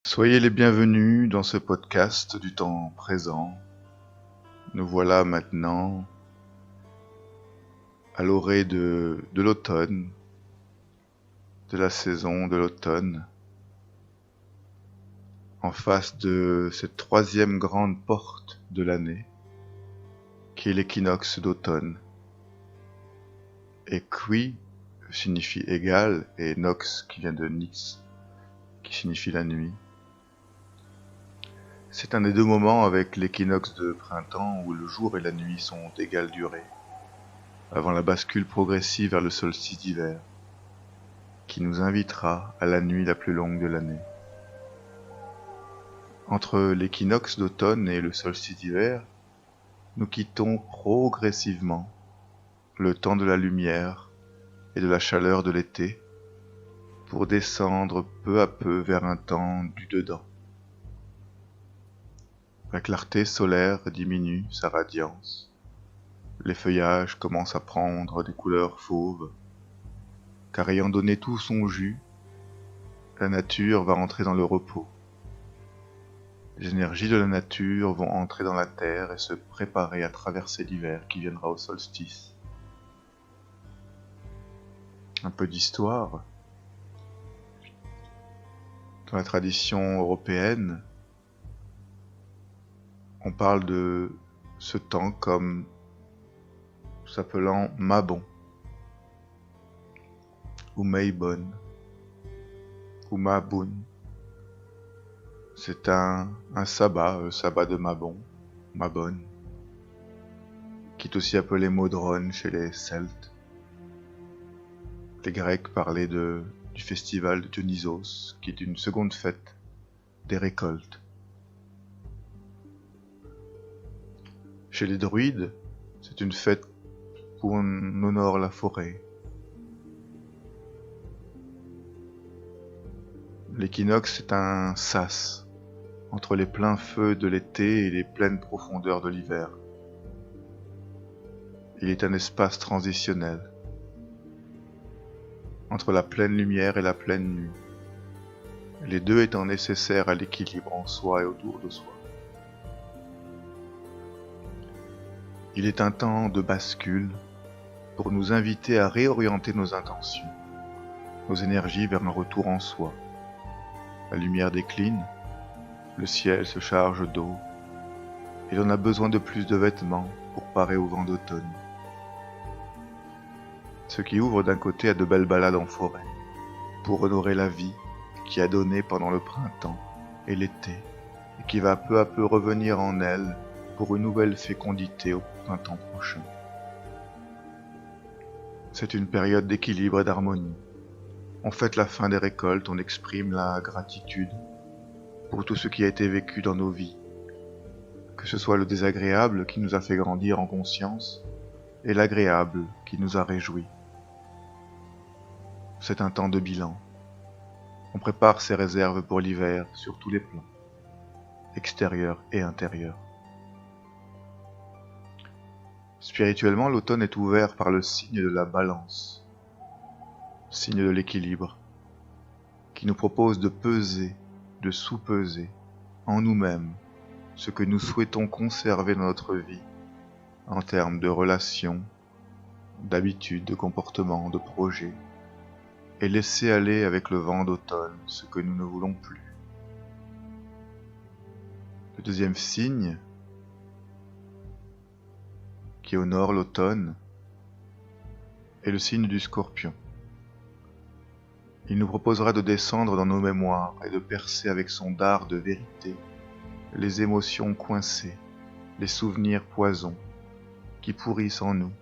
Soyez les bienvenus dans ce podcast du temps présent. Nous voilà maintenant à l'orée de l'automne, de la saison de l'automne, en face de cette troisième grande porte de l'année, qui est l'équinoxe d'automne. Et qui signifie égal, et nox qui vient de nix, qui signifie la nuit. C'est un des deux moments avec l'équinoxe de printemps où le jour et la nuit sont d'égale durée, avant la bascule progressive vers le solstice d'hiver, qui nous invitera à la nuit la plus longue de l'année. Entre l'équinoxe d'automne et le solstice d'hiver, nous quittons progressivement le temps de la lumière et de la chaleur de l'été pour descendre peu à peu vers un temps du dedans. La clarté solaire diminue sa radiance, les feuillages commencent à prendre des couleurs fauves, car ayant donné tout son jus, la nature va entrer dans le repos. Les énergies de la nature vont entrer dans la terre et se préparer à traverser l'hiver qui viendra au solstice. Un peu d'histoire. Dans la tradition européenne, on parle de ce temps comme s'appelant Mabon, ou Meibon, ou Mabun. C'est un sabbat, le sabbat de Mabon, Mabon, qui est aussi appelé Modron chez les Celtes. Les Grecs parlaient du festival de Dionysos, qui est une seconde fête des récoltes. Chez les druides, c'est une fête où on honore la forêt. L'équinoxe est un sas entre les pleins feux de l'été et les pleines profondeurs de l'hiver. Il est un espace transitionnel entre la pleine lumière et la pleine nuit, les deux étant nécessaires à l'équilibre en soi et autour de soi. Il est un temps de bascule pour nous inviter à réorienter nos intentions, nos énergies vers un retour en soi. La lumière décline, le ciel se charge d'eau, et l'on a besoin de plus de vêtements pour parer au vent d'automne. Ce qui ouvre d'un côté à de belles balades en forêt, pour honorer la vie qui a donné pendant le printemps et l'été, et qui va peu à peu revenir en elle pour une nouvelle fécondité au printemps prochain. C'est une période d'équilibre et d'harmonie. On fête la fin des récoltes, on exprime la gratitude pour tout ce qui a été vécu dans nos vies, que ce soit le désagréable qui nous a fait grandir en conscience et l'agréable qui nous a réjouis. C'est un temps de bilan. On prépare ses réserves pour l'hiver sur tous les plans, extérieurs et intérieurs. Spirituellement, l'automne est ouvert par le signe de la balance, signe de l'équilibre, qui nous propose de peser, de sous-peser en nous-mêmes ce que nous souhaitons conserver dans notre vie en termes de relations, d'habitudes, de comportements, de projets, et laisser aller avec le vent d'automne ce que nous ne voulons plus. Le deuxième signe qui honore l'automne est le signe du Scorpion. Il nous proposera de descendre dans nos mémoires et de percer avec son dard de vérité les émotions coincées, les souvenirs poisons qui pourrissent en nous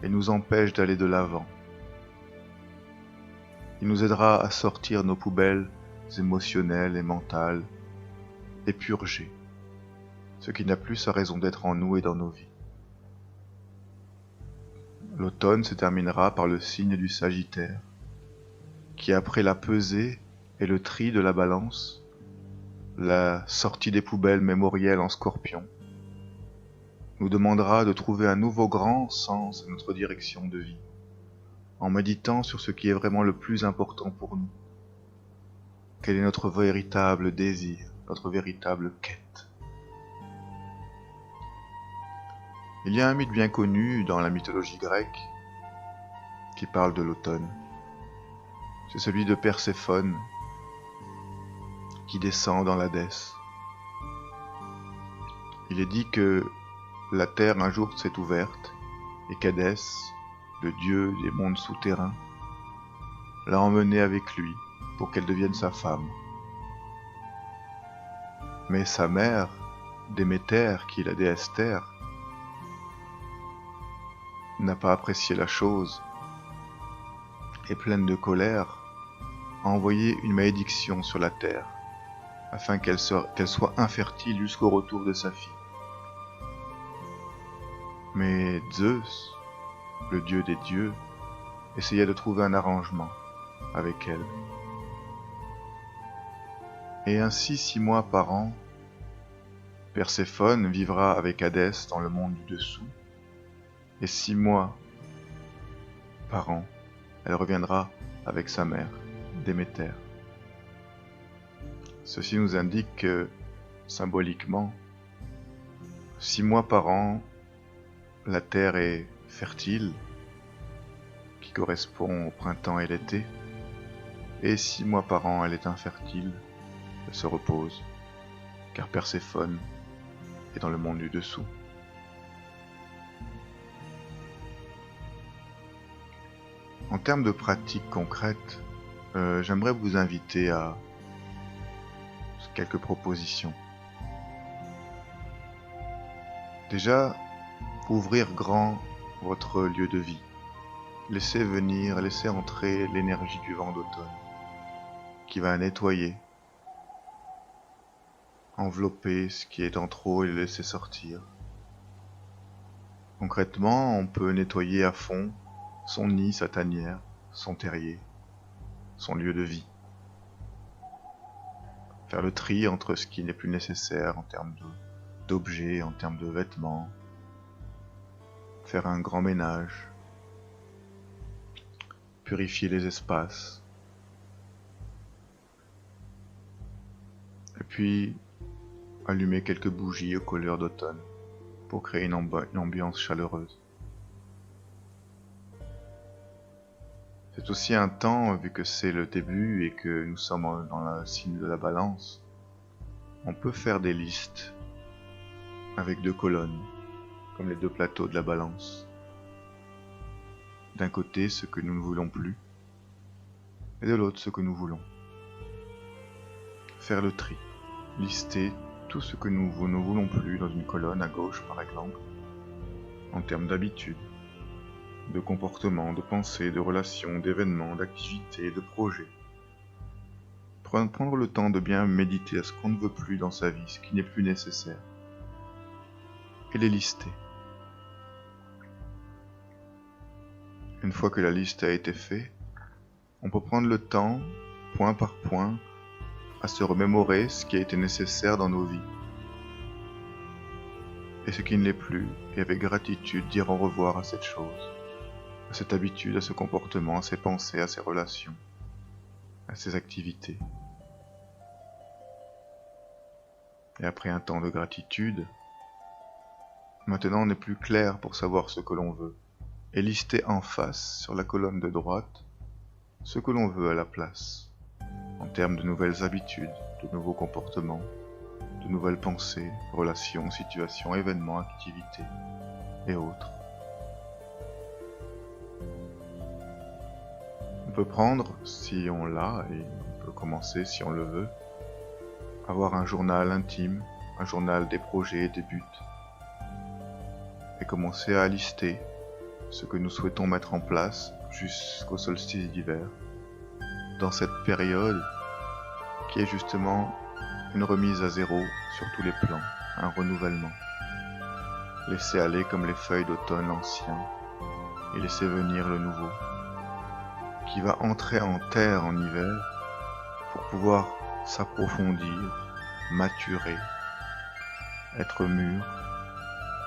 et nous empêchent d'aller de l'avant. Il nous aidera à sortir nos poubelles émotionnelles et mentales et purger ce qui n'a plus sa raison d'être en nous et dans nos vies. L'automne se terminera par le signe du Sagittaire, qui après la pesée et le tri de la balance, la sortie des poubelles mémorielles en Scorpion, nous demandera de trouver un nouveau grand sens à notre direction de vie, en méditant sur ce qui est vraiment le plus important pour nous. Quel est notre véritable désir, notre véritable quête? Il y a un mythe bien connu dans la mythologie grecque qui parle de l'automne. C'est celui de Perséphone qui descend dans l'Hadès. Il est dit que la terre un jour s'est ouverte et qu'Hadès, le dieu des mondes souterrains, l'a emmenée avec lui pour qu'elle devienne sa femme. Mais sa mère, Déméter, qui est la déesse terre, n'a pas apprécié la chose et pleine de colère, a envoyé une malédiction sur la terre afin qu'elle soit infertile jusqu'au retour de sa fille. Mais Zeus, le dieu des dieux, essaya de trouver un arrangement avec elle. Et ainsi 6 mois par an, Perséphone vivra avec Hadès dans le monde du dessous, et 6 mois par an, elle reviendra avec sa mère, Déméter. Ceci nous indique que, symboliquement, 6 mois par an, la terre est fertile, qui correspond au printemps et l'été, et 6 mois par an, elle est infertile, elle se repose, car Perséphone est dans le monde du dessous. En termes de pratiques concrètes, j'aimerais vous inviter à quelques propositions. Déjà, ouvrir grand votre lieu de vie. Laissez venir, laissez entrer l'énergie du vent d'automne, qui va nettoyer, envelopper ce qui est en trop et le laisser sortir. Concrètement, on peut nettoyer à fond son nid, sa tanière, son terrier, son lieu de vie. Faire le tri entre ce qui n'est plus nécessaire en termes d'objets, en termes de vêtements. Faire un grand ménage. Purifier les espaces. Et puis, allumer quelques bougies aux couleurs d'automne pour créer une ambiance chaleureuse. C'est aussi un temps, vu que c'est le début et que nous sommes dans le signe de la balance, on peut faire des listes avec 2 colonnes, comme les 2 plateaux de la balance. D'un côté, ce que nous ne voulons plus, et de l'autre, ce que nous voulons. Faire le tri, lister tout ce que nous ne voulons plus dans une colonne à gauche, par exemple, en termes d'habitude, de comportement, de pensée, de relations, d'événements, d'activités, de projets. Prendre le temps de bien méditer à ce qu'on ne veut plus dans sa vie, ce qui n'est plus nécessaire, et les lister. Une fois que la liste a été faite, on peut prendre le temps, point par point, à se remémorer ce qui a été nécessaire dans nos vies, et ce qui ne l'est plus, et avec gratitude dire au revoir à cette chose, à cette habitude, à ce comportement, à ces pensées, à ces relations, à ces activités. Et après un temps de gratitude, maintenant on est plus clair pour savoir ce que l'on veut, et lister en face, sur la colonne de droite, ce que l'on veut à la place, en termes de nouvelles habitudes, de nouveaux comportements, de nouvelles pensées, relations, situations, événements, activités, et autres. On peut prendre, si on l'a, et on peut commencer si on le veut, avoir un journal intime, un journal des projets et des buts, et commencer à lister ce que nous souhaitons mettre en place jusqu'au solstice d'hiver, dans cette période qui est justement une remise à zéro sur tous les plans, un renouvellement. Laisser aller comme les feuilles d'automne anciens, et laisser venir le nouveau, qui va entrer en terre en hiver pour pouvoir s'approfondir, maturer, être mûr,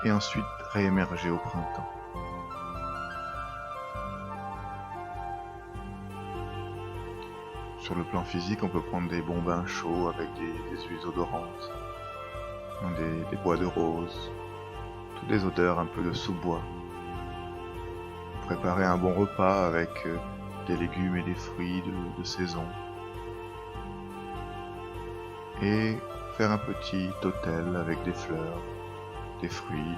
et ensuite réémerger au printemps. Sur le plan physique, on peut prendre des bons bains chauds avec des huiles odorantes, des bois de rose, toutes des odeurs un peu de sous-bois. Préparer un bon repas avec des légumes et des fruits de saison. Et faire un petit hôtel avec des fleurs, des fruits,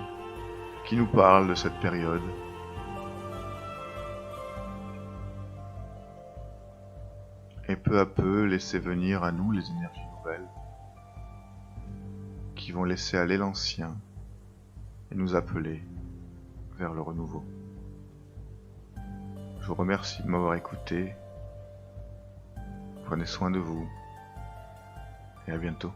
qui nous parlent de cette période. Et peu à peu laisser venir à nous les énergies nouvelles, qui vont laisser aller l'ancien et nous appeler vers le renouveau. Je vous remercie de m'avoir écouté. Prenez soin de vous et à bientôt.